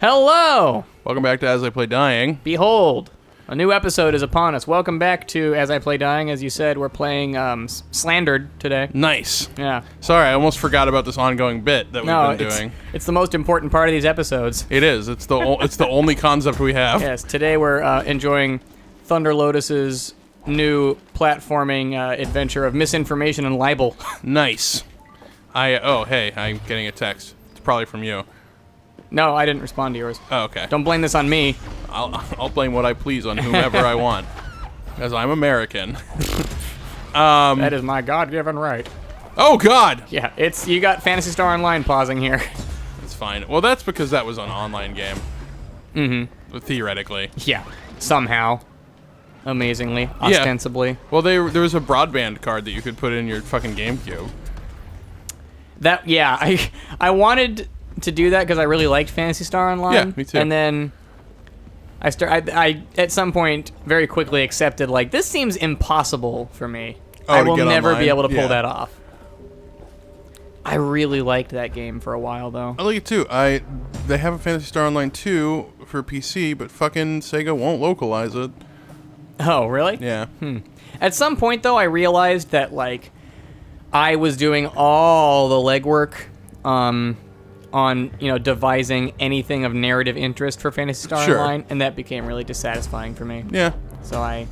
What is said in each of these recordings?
Hello! Welcome back to As I Play Dying. Behold, a new episode is upon us. Welcome back to As I Play Dying. As you said, we're playing Sundered today. Nice. Yeah. Sorry, I almost forgot about this ongoing bit that we've been doing. It's the most important part of these episodes. It is. It's the only concept we have. Yes, today we're enjoying Thunder Lotus's new platforming adventure of misinformation and libel. Nice. Hey, I'm getting a text. It's probably from you. No, I didn't respond to yours. Oh, okay. Don't blame this on me. I'll blame what I please on whomever I want, as I'm American. That is my God-given right. Oh God! Yeah, you got Phantasy Star Online pausing here. It's fine. Well, that's because that was an online game. Mm-hmm. Theoretically. Yeah, somehow. Amazingly. Ostensibly. Yeah. Well, there was a broadband card that you could put in your fucking GameCube. I wanted to do that because I really liked Phantasy Star Online. Yeah, me too. And then I at some point very quickly accepted, like, this seems impossible for me. I will never be able to pull that off. I really liked that game for a while, though. I like it too. They have a Phantasy Star Online 2 for PC, but fucking Sega won't localize it. Oh, really? Yeah. At some point, though, I realized that, like, I was doing all the legwork on, devising anything of narrative interest for Phantasy Star Online, and that became really dissatisfying for me. Yeah. So I,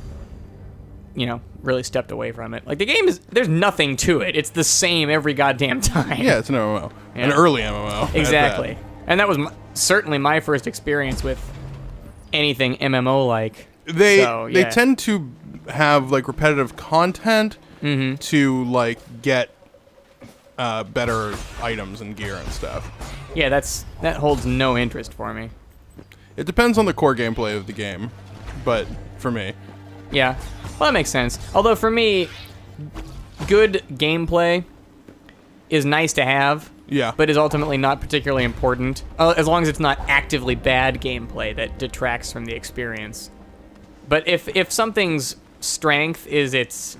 really stepped away from it. Like, the game there's nothing to it. It's the same every goddamn time. Yeah, it's an MMO. Yeah. An early MMO. Exactly. And that was certainly my first experience with anything MMO-like. They tend to have, like, repetitive content to, like, get better items and gear and stuff. Yeah, that holds no interest for me. It depends on the core gameplay of the game, but for me. Yeah, well, that makes sense. Although for me, good gameplay is nice to have. Yeah. But is ultimately not particularly important, as long as it's not actively bad gameplay that detracts from the experience. But if something's strength is its,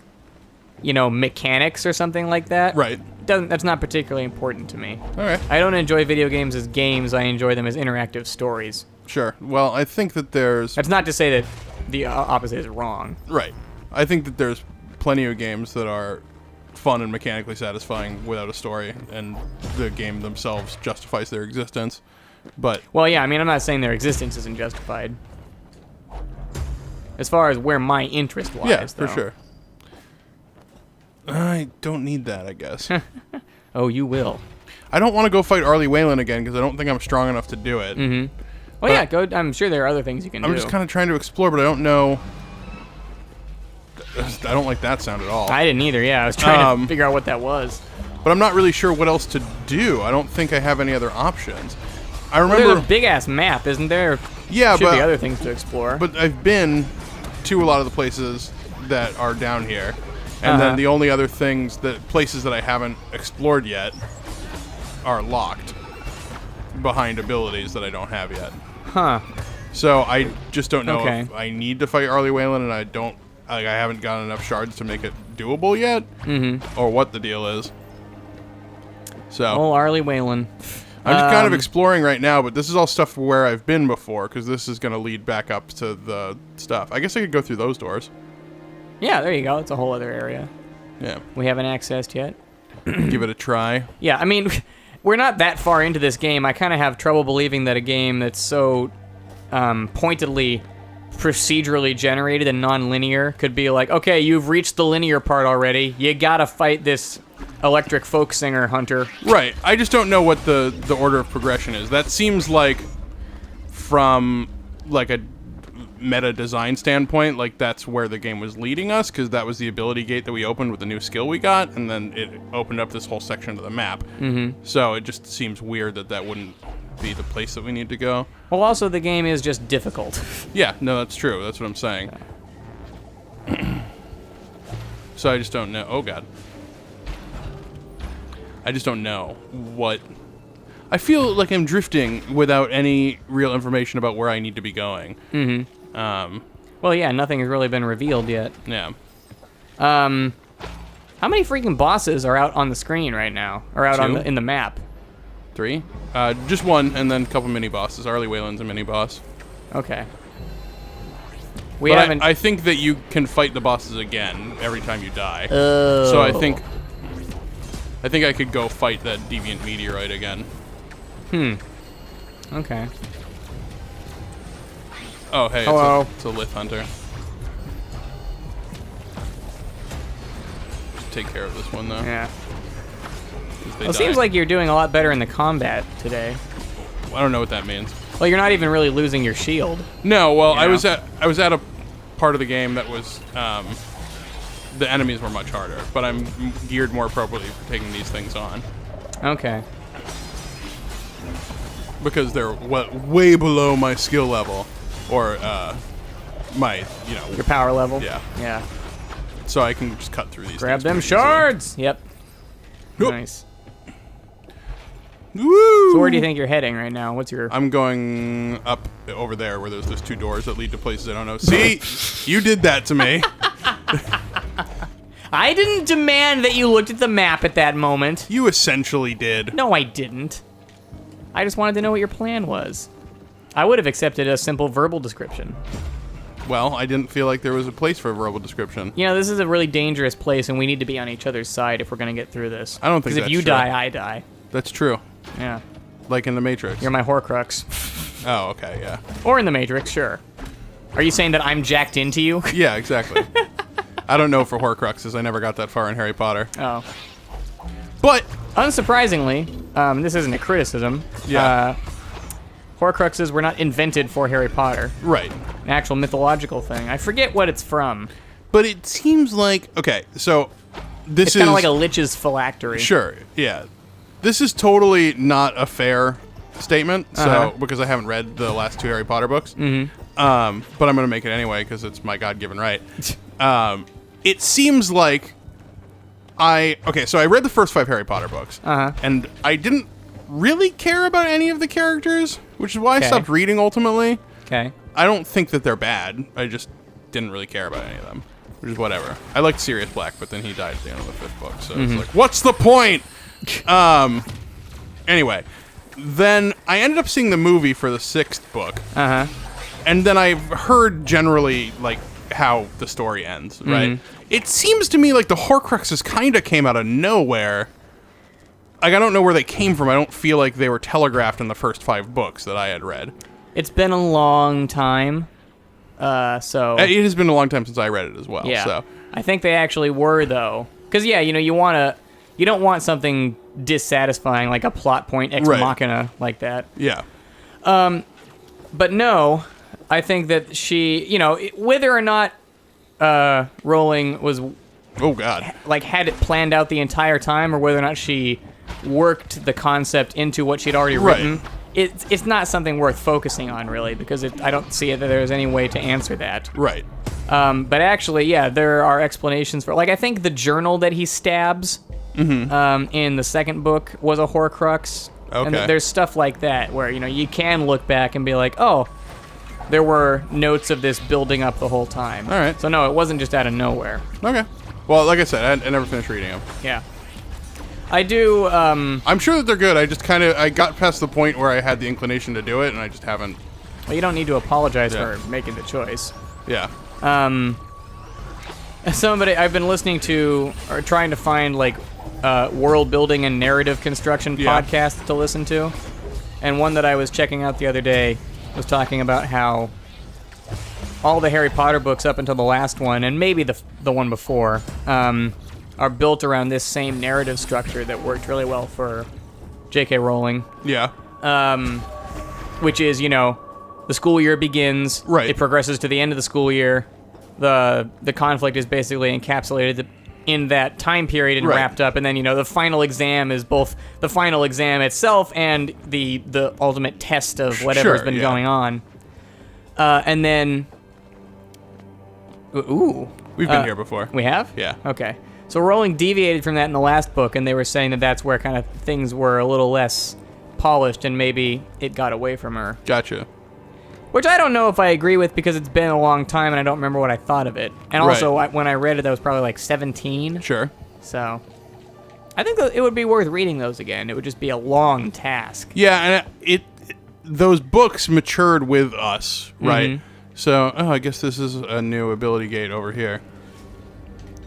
mechanics or something like that, right? That's not particularly important to me. All right. I don't enjoy video games as games. I enjoy them as interactive stories. Sure. Well, I think that there's... That's not to say that the opposite is wrong. Right. I think that there's plenty of games that are fun and mechanically satisfying without a story, and the game themselves justifies their existence. But... Well, yeah, I'm not saying their existence isn't justified. As far as where my interest lies, yeah, though. for sure. I don't need that, I guess. Oh, you will. I don't want to go fight Arlie Whalen again because I don't think I'm strong enough to do it. Mm-hmm. Well, yeah, go. I'm sure there are other things you can do. I'm just kind of trying to explore, but I don't know. I don't like that sound at all. I didn't either, yeah. I was trying to figure out what that was. But I'm not really sure what else to do. I don't think I have any other options. I remember... There's a big-ass map, isn't there? Yeah, Should be other things to explore. But I've been to a lot of the places that are down here. And then the only other places that I haven't explored yet are locked behind abilities that I don't have yet. Huh. So I just don't know if I need to fight Arlie Whalen, and I haven't gotten enough shards to make it doable yet, or what the deal is. So. Oh, Arlie Whalen. I'm just kind of exploring right now, but this is all stuff where I've been before, because this is going to lead back up to the stuff. I guess I could go through those doors. Yeah, there you go. It's a whole other area. Yeah. We haven't accessed yet. Give it a try. Yeah, we're not that far into this game. I kind of have trouble believing that a game that's so pointedly procedurally generated and non-linear could be like, okay, you've reached the linear part already. You gotta fight this electric folk singer hunter. Right. I just don't know what the order of progression is. That seems like, from like a meta design standpoint, like that's where the game was leading us, because that was the ability gate that we opened with the new skill we got, and then it opened up this whole section of the map. So it just seems weird that wouldn't be the place that we need to go. Well, also the game is just difficult. Yeah, no, that's true. That's what I'm saying. So I just don't know. Oh God. I just don't know what... I feel like I'm drifting without any real information about where I need to be going. Well, yeah, nothing has really been revealed yet. Yeah. How many freaking bosses are out on the screen right now? Or out in the map? 3? Just one, and then a couple mini bosses. Arlie Wayland's a mini boss. Okay. I think that you can fight the bosses again every time you die. Oh. So I think I could go fight that deviant meteorite again. Okay. Oh, hey, Hello. it's a Lith Hunter. Just take care of this one, though. Yeah. Well, It seems like you're doing a lot better in the combat today. I don't know what that means. Well, you're not even really losing your shield. No, well, You I know? was at a part of the game that was the enemies were much harder, but I'm geared more appropriately for taking these things on Okay. because they're way below my skill level or my Your power level. Yeah. Yeah. So I can just cut through these. Grab things them pretty easily. shards. Yep. Nope. Nice. Woo! So where do you think you're heading right now? What's your... I'm going up over there where there's those 2 doors that lead to places I don't know. See, you did that to me. I didn't demand that you looked at the map at that moment. You essentially did. No, I didn't. I just wanted to know what your plan was. I would have accepted a simple verbal description. Well, I didn't feel like there was a place for a verbal description. You know, this is a really dangerous place, and we need to be on each other's side if we're going to get through this. I don't think Because if that's you true. die, I die. That's true. Yeah. Like in the Matrix. You're my Horcrux. Oh, okay, yeah. Or in the Matrix, sure. Are you saying that I'm jacked into you? Yeah, exactly. I don't know for Horcruxes. I never got that far in Harry Potter. Oh. But Unsurprisingly, this isn't a criticism. Yeah. Horcruxes were not invented for Harry Potter. right. An actual mythological thing. I forget what it's from. But it seems like okay, so this It's is kind of like a lich's phylactery. Sure, yeah. This is totally not a fair statement, Uh-huh. because I haven't read the last 2 Harry Potter books. Mm-hmm. But I'm going to make it anyway because it's my God-given right. It seems like so I read the first 5 Harry Potter books, and I didn't really care about any of the characters, which is why I stopped reading ultimately. Okay. I don't think that they're bad. I just didn't really care about any of them, which is whatever. I liked Sirius Black, but then he died at the end of the 5th book, so it's like, what's the point? Anyway, then I ended up seeing the movie for the 6th book, and then I've heard generally like how the story ends. Right? It seems to me like the Horcruxes kind of came out of nowhere. Like I don't know where they came from. I don't feel like they were telegraphed in the first 5 books that I had read. It's been a long time, so... It has been a long time since I read it as well. Yeah. So. I think they actually were, though. Because, yeah, you know, you don't want something dissatisfying, like a plot point ex machina like that. Yeah. But no, I think that she, you know, whether or not Rowling was, Oh, God. like, had it planned out the entire time, or whether or not she worked the concept into what she'd already written... It's not something worth focusing on, really, because I don't see that there's any way to answer that. Right. But actually, yeah, there are explanations for... Like, I think the journal that he stabs in the 2nd book was a Horcrux. Okay. And there's stuff like that where, you know, you can look back and be like, oh, there were notes of this building up the whole time. All right. So, no, it wasn't just out of nowhere. Okay. Well, like I said, I never finished reading them. Yeah. I do... I'm sure that they're good. I just I got past the point where I had the inclination to do it, and I just haven't. Well, you don't need to apologize Yeah. for making the choice. Yeah. Somebody I've been listening to or trying to find like world building and narrative construction Yeah. podcasts to listen to, and one that I was checking out the other day was talking about how all the Harry Potter books up until the last one, and maybe the one before, are built around this same narrative structure that worked really well for J.K. Rowling. Yeah. Which is, you know, the school year begins. Right. It progresses to the end of the school year. The conflict is basically encapsulated in that time period and Right. wrapped up. And then, you know, the final exam is both the final exam itself and the ultimate test of whatever's Sure, been yeah. going on. And then... Ooh. We've been here before. We have? Yeah. Okay. So Rowling deviated from that in the last book, and they were saying that that's where kind of things were a little less polished, and maybe it got away from her. Gotcha. Which I don't know if I agree with, because it's been a long time, and I don't remember what I thought of it. And Right. also, when I read it, I was probably like 17. Sure. So, I think it would be worth reading those again. It would just be a long task. Yeah, and those books matured with us, right? So, I guess this is a new ability gate over here.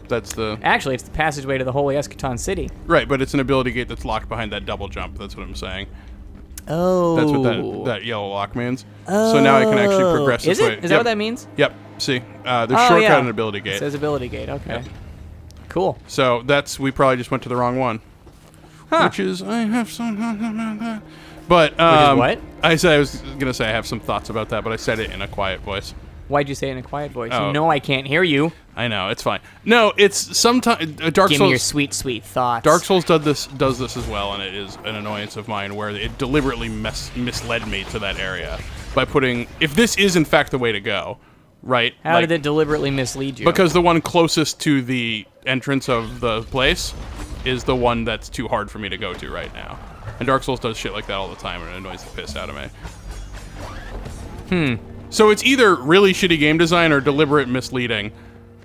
That's the... Actually, it's the passageway to the Holy Eschaton City. Right, but it's an ability gate that's locked behind that double jump. That's what I'm saying. Oh. That's what that yellow lock means. Oh. So now I can actually progress this way. Is that what that means? Yep. See, there's shortcut and ability gate. It says ability gate. Okay. Yep. Cool. So we probably just went to the wrong one. Huh. Which is, I have some... But, Which is what? I was going to say I have some thoughts about that, but I said it in a quiet voice. Why'd you say it in a quiet voice? Oh. You know I can't hear you. I know, it's fine. No, it's sometimes... Dark Souls... Give me your sweet, sweet thoughts. Dark Souls does this as well, and it is an annoyance of mine where it deliberately misled me to that area by putting... If this is, in fact, the way to go, right? How did it deliberately mislead you? Because the one closest to the entrance of the place is the one that's too hard for me to go to right now. And Dark Souls does shit like that all the time, and it annoys the piss out of me. So it's either really shitty game design or deliberate misleading.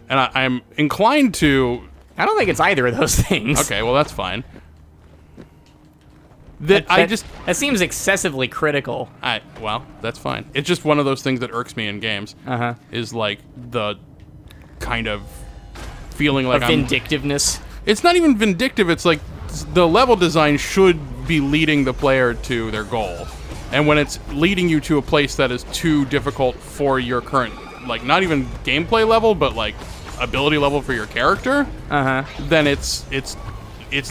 And I'm inclined to... I don't think it's either of those things. Okay, well, that's fine. That seems excessively critical. Well, that's fine. It's just one of those things that irks me in games. Is like the kind of feeling like vindictiveness. It's not even vindictive. It's like the level design should be leading the player to their goal. And when it's leading you to a place that is too difficult for your current, like, not even gameplay level, but like ability level for your character, then it's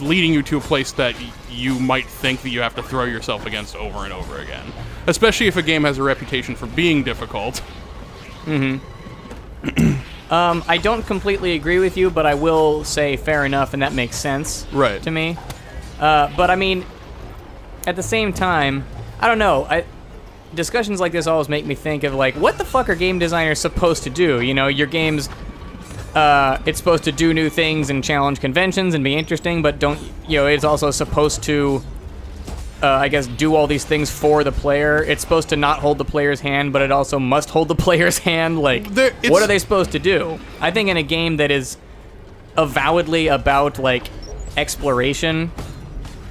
leading you to a place that you might think that you have to throw yourself against over and over again. Especially if a game has a reputation for being difficult. I don't completely agree with you, but I will say fair enough, and that makes sense to me. But I mean, at the same time, I don't know. Discussions like this always make me think of, like, what the fuck are game designers supposed to do? You know, your game's, it's supposed to do new things and challenge conventions and be interesting, but it's also supposed to, I guess, do all these things for the player. It's supposed to not hold the player's hand, but it also must hold the player's hand. Like, what are they supposed to do? I think in a game that is avowedly about, like, exploration,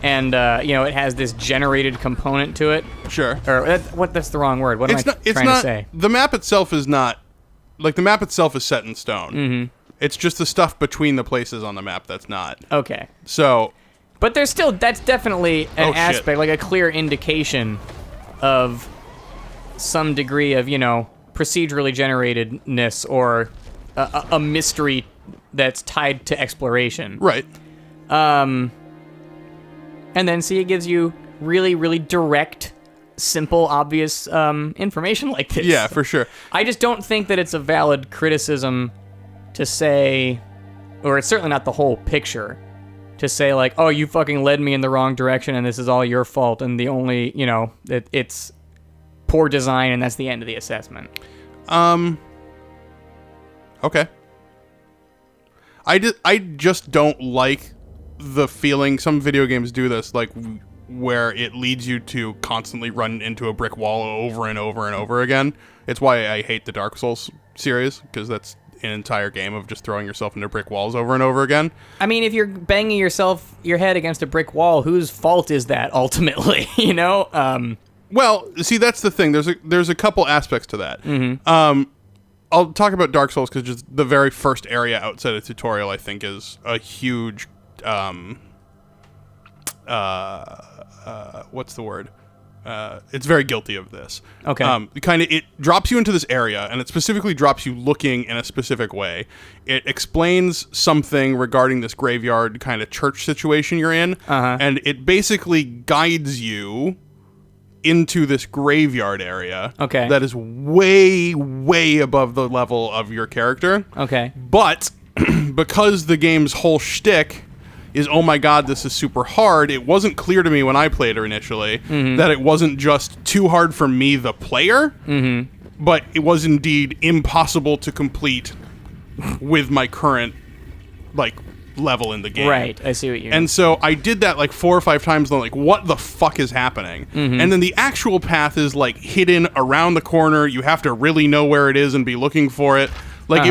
and, it has this generated component to it. Sure. Or, that's the wrong word. What am I trying to say? The map itself is not... Like, the map itself is set in stone. It's just the stuff between the places on the map that's not. Okay. So... But there's still... That's definitely an aspect, like a clear indication of some degree of, procedurally generatedness or a mystery that's tied to exploration. Right. And then, see, it gives you really, really direct, simple, obvious information like this. Yeah, for sure. I just don't think that it's a valid criticism to say, or it's certainly not the whole picture, to say, like, oh, you fucking led me in the wrong direction and this is all your fault, and the only, that it's poor design and that's the end of the assessment. Okay. I just don't like the feeling, some video games do this, like, where it leads you to constantly run into a brick wall over and over and over again. It's why I hate the Dark Souls series, because that's an entire game of just throwing yourself into brick walls over and over again. I mean, if you're banging your head against a brick wall, whose fault is that ultimately, Well, see, that's the thing. There's a couple aspects to that. I'll talk about Dark Souls because just the very first area outside of tutorial, I think, is a huge... what's the word? It's very guilty of this. Okay. It drops you into this area, and it specifically drops you looking in a specific way. It explains something regarding this graveyard kind of church situation you're in, and it basically guides you into this graveyard area that is way, way above the level of your character. Okay. But because the game's whole shtick is, oh my god, this is super hard, it wasn't clear to me when I played her initially that it wasn't just too hard for me, the player, but it was indeed impossible to complete with my current, like, level in the game. Right, I see what you mean. And so I did that like 4 or 5 times, and I'm like, what the fuck is happening? And then the actual path is, like, hidden around the corner. You have to really know where it is and be looking for it. Like,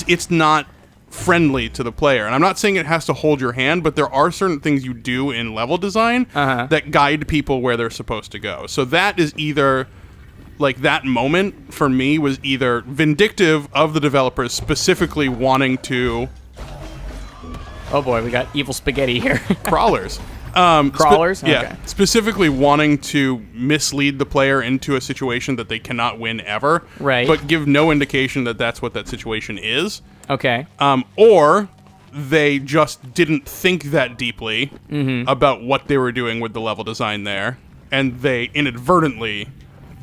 it's not friendly to the player. And I'm not saying it has to hold your hand, but there are certain things you do in level design that guide people where they're supposed to go. So that is either, like, that moment for me was either vindictive of the developers specifically wanting to... Oh boy, we got evil spaghetti here. Crawlers. Crawlers? Yeah, Okay. specifically wanting to mislead the player into a situation that they cannot win ever, Right. but give no indication that that's what that situation is. Okay. Or they just didn't think that deeply about what they were doing with the level design there, and they inadvertently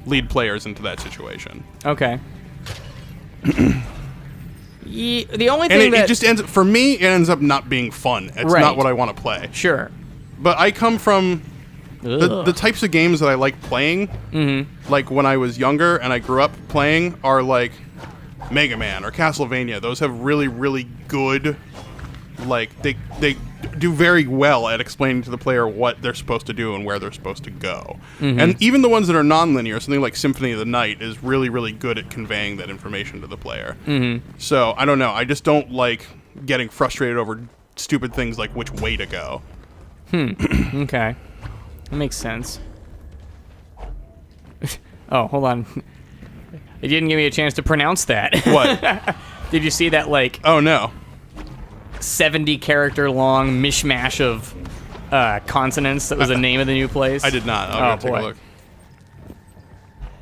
lead players into that situation. Okay. The only And thing it just ends, for me, it ends up not being fun. It's Right. not what I want to play. Sure. But I come from the types of games that I like playing, like when I was younger and I grew up playing, are like Mega Man or Castlevania. Those have really, really good, like, they do very well at explaining to the player what they're supposed to do and where they're supposed to go. And even the ones that are non-linear, something like Symphony of the Night, is really, really good at conveying that information to the player. So, I don't know. I just don't like getting frustrated over stupid things like which way to go. Okay. That makes sense. Oh, hold on. It didn't give me a chance to pronounce that. What? Did you see that, like, Oh, no. 70 character long mishmash of consonants that was the name of the new place? I did not. I'll go take boy. a look.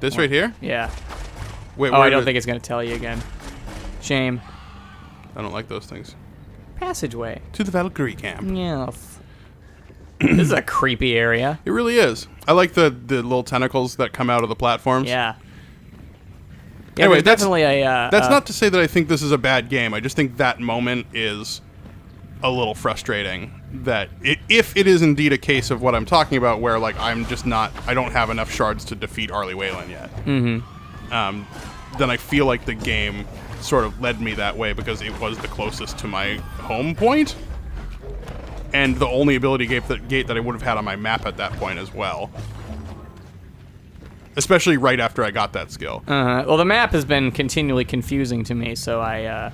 This right here? Yeah. Wait, Oh, where I don't did- think it's going to tell you again. Shame. I don't like those things. Passageway. To the Valkyrie camp. Yes. This is a creepy area. It really is. I like the little tentacles that come out of the platforms. Yeah. Anyway, there's definitely a... That's not to say that I think this is a bad game. I just think that moment is a little frustrating. That if it is indeed a case of what I'm talking about, where like I don't have enough shards to defeat Arlie Whalen yet. Then I feel like the game sort of led me that way because it was the closest to my home point, and the only ability gate that I would have had on my map at that point as well. Especially right after I got that skill. Well, the map has been continually confusing to me, so I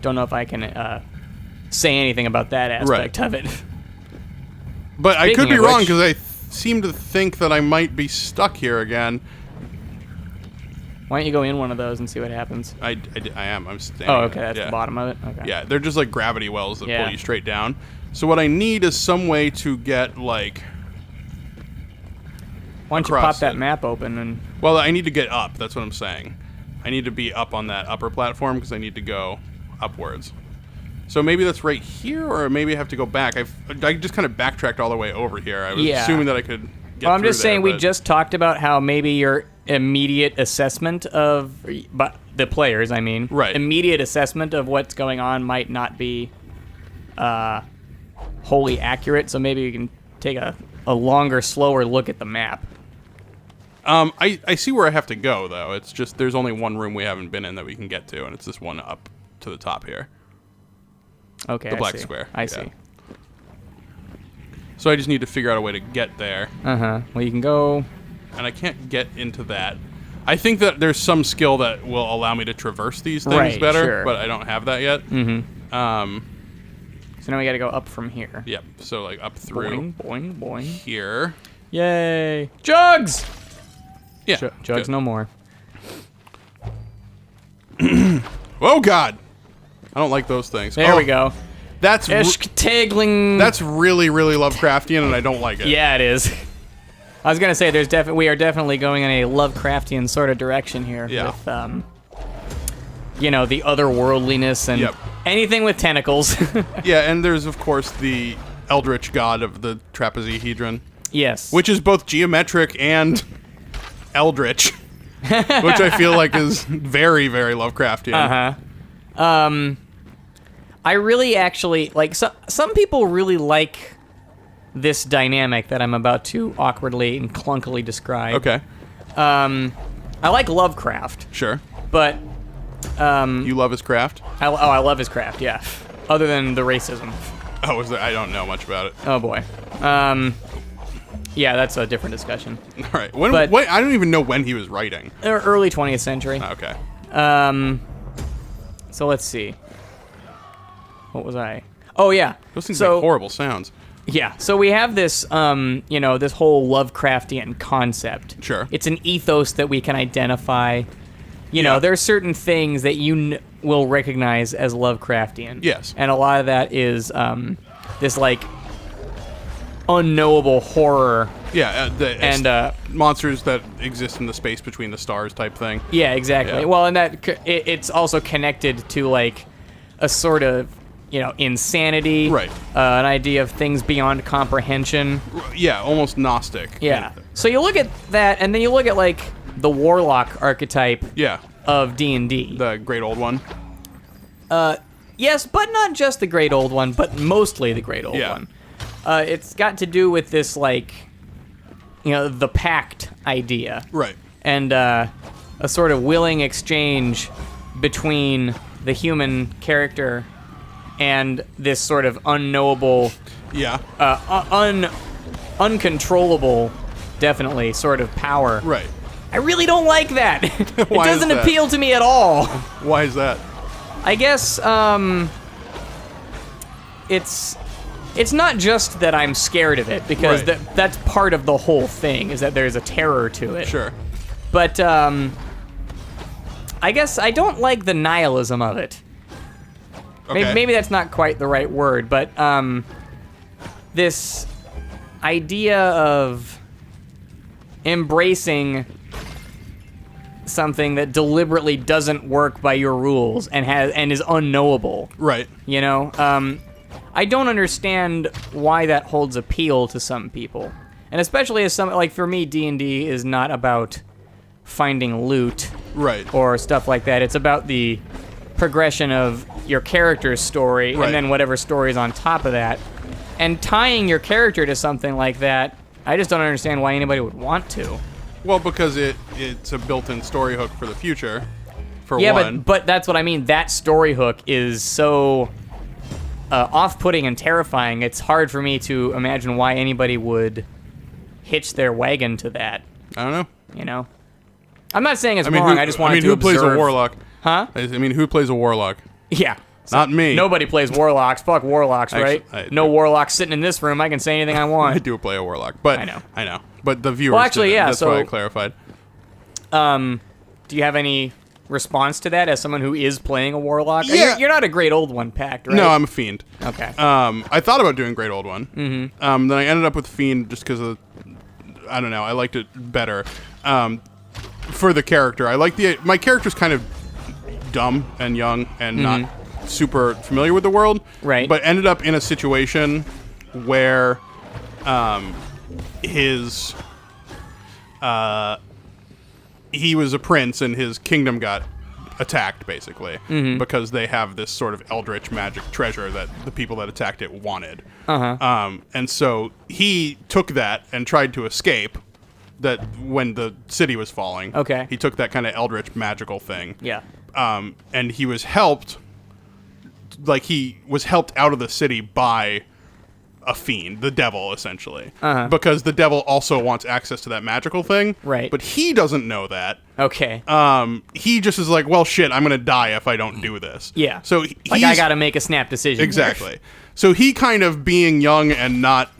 don't know if I can say anything about that aspect of it. But I could Speaking be of wrong which- because I seem to think that I might be stuck here again. Why don't you go in one of those and see what happens? I am. I'm standing. Oh, okay, that's yeah. the bottom of it? Okay. Yeah, they're just like gravity wells that Yeah. pull you straight down. So what I need is some way to get like... Why don't you across pop that it. map open and... Well, I need to get up. That's what I'm saying. I need to be up on that upper platform because I need to go upwards. So maybe that's right here, or maybe I have to go back. I just kind of backtracked all the way over here. I was Yeah. assuming that I could get Well, I'm through just there, saying we but- just talked about how maybe your immediate assessment of... But the players, I mean. Right. Immediate assessment of what's going on might not be wholly accurate, so maybe we can take a longer, slower look at the map. I see where I have to go, though. It's just there's only one room we haven't been in that we can get to, and it's this one up to the top here. Okay, The I black see. square. I Yeah. see. So I just need to figure out a way to get there, Well, you can go... and I can't get into that. I think that there's some skill that will allow me to traverse these things Right, better, sure. but I don't have that yet. So now we gotta go up from here. Yep. So like up through Boing, boing, boing. here. Yay! Jugs! Yeah. Jugs good. no more. Oh God! I don't like those things. There Oh, we go. That's Ishktagling. that's really, really Lovecraftian, and I don't like it. Yeah, it is. I was gonna say we are definitely going in a Lovecraftian sort of direction here. Yeah. With the otherworldliness and Yep. anything with tentacles. Yeah, and there's of course the Eldritch god of the trapezohedron, Yes. which is both geometric and Eldritch, which I feel like is very, very Lovecraftian. I really actually like. Some people really like this dynamic that I'm about to awkwardly and clunkily describe. Okay, I like Lovecraft, sure. but You love his craft? I love his craft. Yeah. Other than the racism. Oh, I don't know much about it. Oh boy. Yeah, that's a different discussion. All right. When But- I don't even know when he was writing. Early 20th century. Okay. So let's see. What was I? Oh, yeah. Those things So- make horrible sounds. Yeah, so we have this, this whole Lovecraftian concept. Sure. It's an ethos that we can identify. You know, there are certain things that you will recognize as Lovecraftian. Yes. And a lot of that is this, like, unknowable horror. Yeah, And, monsters that exist in the space between the stars type thing. Yeah, exactly. Yeah. Well, and it's also connected to, like, a sort of, insanity. Right. An idea of things beyond comprehension. Yeah, almost Gnostic. Yeah. So you look at that, and then you look at, like, the warlock archetype Yeah, of D&D. the great old one. Yes, but not just the great old one, but mostly the great old Yeah. one. It's got to do with this, like, the pact idea. Right. And a sort of willing exchange between the human character and this sort of unknowable, Yeah. uncontrollable, definitely, sort of power. Right. I really don't like that. It Why is doesn't that? appeal to me at all. Why is that? I guess it's not just that I'm scared of it, because Right. that's part of the whole thing, is that there's a terror to it. Sure. But I guess I don't like the nihilism of it. Okay. Maybe that's not quite the right word, but this idea of embracing something that deliberately doesn't work by your rules and is unknowable. Right. I don't understand why that holds appeal to some people, and especially as for me, D&D is not about finding loot Right. or stuff like that. It's about the progression of your character's story, Right. and then whatever story is on top of that. And tying your character to something like that, I just don't understand why anybody would want to. Well, because it's a built-in story hook for the future, for Yeah, one. but that's what I mean. That story hook is so off-putting and terrifying. It's hard for me to imagine why anybody would hitch their wagon to that. I don't know. You know, I'm not saying it's wrong. I just wanted to who observe. plays a warlock? Huh? I mean, who plays a warlock? Yeah. Not me. Nobody plays warlocks. Fuck warlocks, right? Actually, No warlocks sitting in this room. I can say anything I want. I do play a warlock, but I know. But the viewers. Well, actually, didn't. yeah, That's so- why I clarified. Do you have any response to that as someone who is playing a warlock? Yeah. You're not a great old one packed, right? No, I'm a fiend. Okay. I thought about doing Great Old One. Mm-hmm. Then I ended up with Fiend just because of, I don't know, I liked it better. For the character, my character's kind of dumb and young and not super familiar with the world. Right. But ended up in a situation where he was a prince and his kingdom got attacked, basically, because they have this sort of eldritch magic treasure that the people that attacked it wanted. And so he took that and tried to escape that when the city was falling. Okay. He took that kind of eldritch magical thing. Yeah. And he was helped out of the city by a fiend, the devil, essentially. Because the devil also wants access to that magical thing. Right. But he doesn't know that. Okay. He just is like, well, shit, I'm going to die if I don't do this. Yeah. So Like, I gotta make a snap decision. Exactly. So he kind of being young and not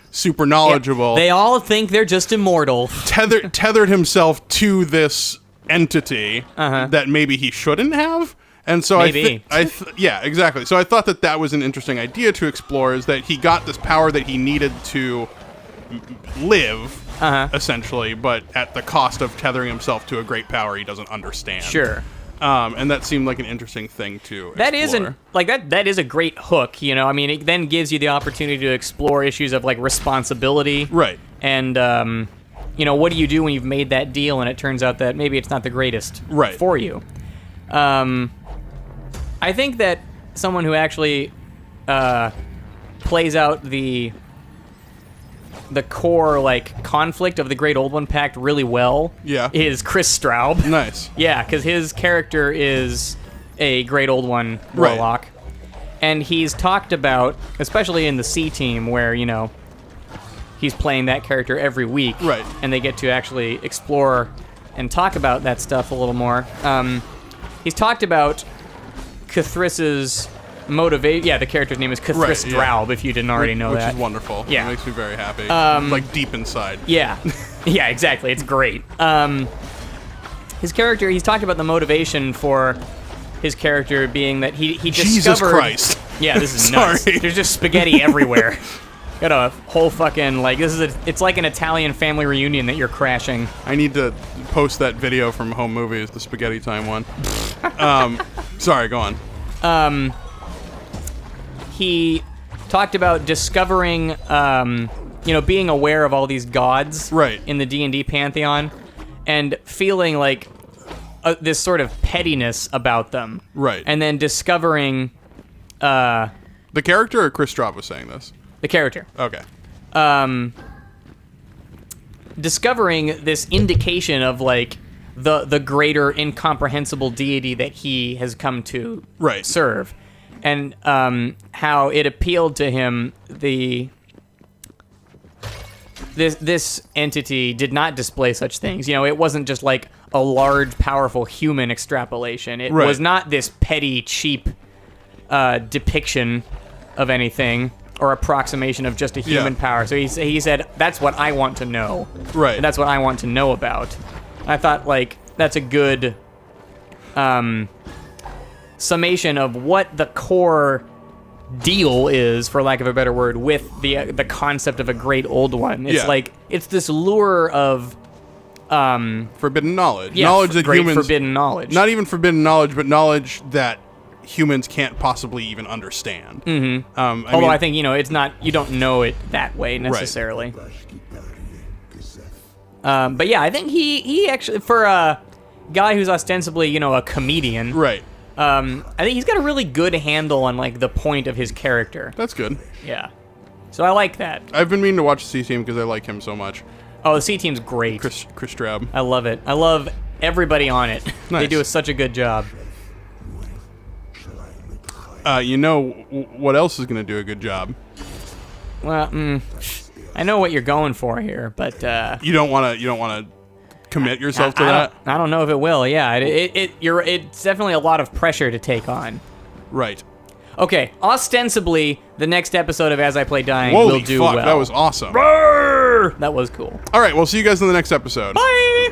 super knowledgeable, They all think they're just immortal. tethered himself to this entity that maybe he shouldn't have. And so Maybe. yeah, exactly. So I thought that was an interesting idea to explore, is that he got this power that he needed to live, essentially, but at the cost of tethering himself to a great power he doesn't understand. Sure. And that seemed like an interesting thing to explore. That isn't like that is a great hook, you know. I mean, it then gives you the opportunity to explore issues of like responsibility, Right. And what do you do when you've made that deal and it turns out that maybe it's not the greatest Right. for you? I think that someone who actually plays out the core like conflict of the Great Old One Pact really well Yeah. is Chris Straub. Nice. Yeah, because his character is a Great Old One warlock. And he's talked about, especially in the C team, where, he's playing that character every week. Right. And they get to actually explore and talk about that stuff a little more. He's talked about Cthulhu's the character's name is Cthulhu yeah. Straub, if you didn't already know which that. is wonderful. Yeah. It makes me very happy. Like deep inside. Yeah. Yeah, exactly. It's great. His character, he's talked about the motivation for his character being that he discovered... Jesus Christ. Yeah, this is nuts. Sorry. There's just spaghetti everywhere. Got a whole fucking, like, it's like an Italian family reunion that you're crashing. I need to post that video from Home Movies, the spaghetti time one. Sorry, go on. He talked about discovering, being aware of all these gods Right. in the D&D pantheon and feeling like this sort of pettiness about them. Right. And then discovering The character or Chris Straub was saying this? the character. Okay. Discovering this indication of, like, the greater incomprehensible deity that he has come to Right. serve. And how it appealed to him, this entity did not display such things. It wasn't just like a large, powerful human extrapolation. It Right. was not this petty, cheap depiction of anything or approximation of just a human power. So he said, that's what I want to know. Right. And that's what I want to know about. I thought, like, that's a good summation of what the core deal is, for lack of a better word, with the concept of a great old one. It's like, it's this lure of forbidden knowledge. yeah, Knowledge that great humans... forbidden knowledge. Not even forbidden knowledge, but knowledge that humans can't possibly even understand. Mm-hmm. Although I think, it's not, you don't know it that way necessarily. But yeah, I think he actually, for a guy who's ostensibly, a comedian, Right. I think he's got a really good handle on, like, the point of his character. That's good. Yeah. So I like that. I've been meaning to watch the C-Team because I like him so much. Oh, the C-Team's great. Chris Straub. I love it. I love everybody on it. They Nice. do such a good job. What else is going to do a good job? Well, I know what you're going for here, but You don't want to commit yourself to that? I don't know if it will. Yeah, it's definitely a lot of pressure to take on. Right. Okay, ostensibly, the next episode of As I Play Dying Holy will do fuck, well. that was awesome. That was cool. All right, we'll see you guys in the next episode. Bye!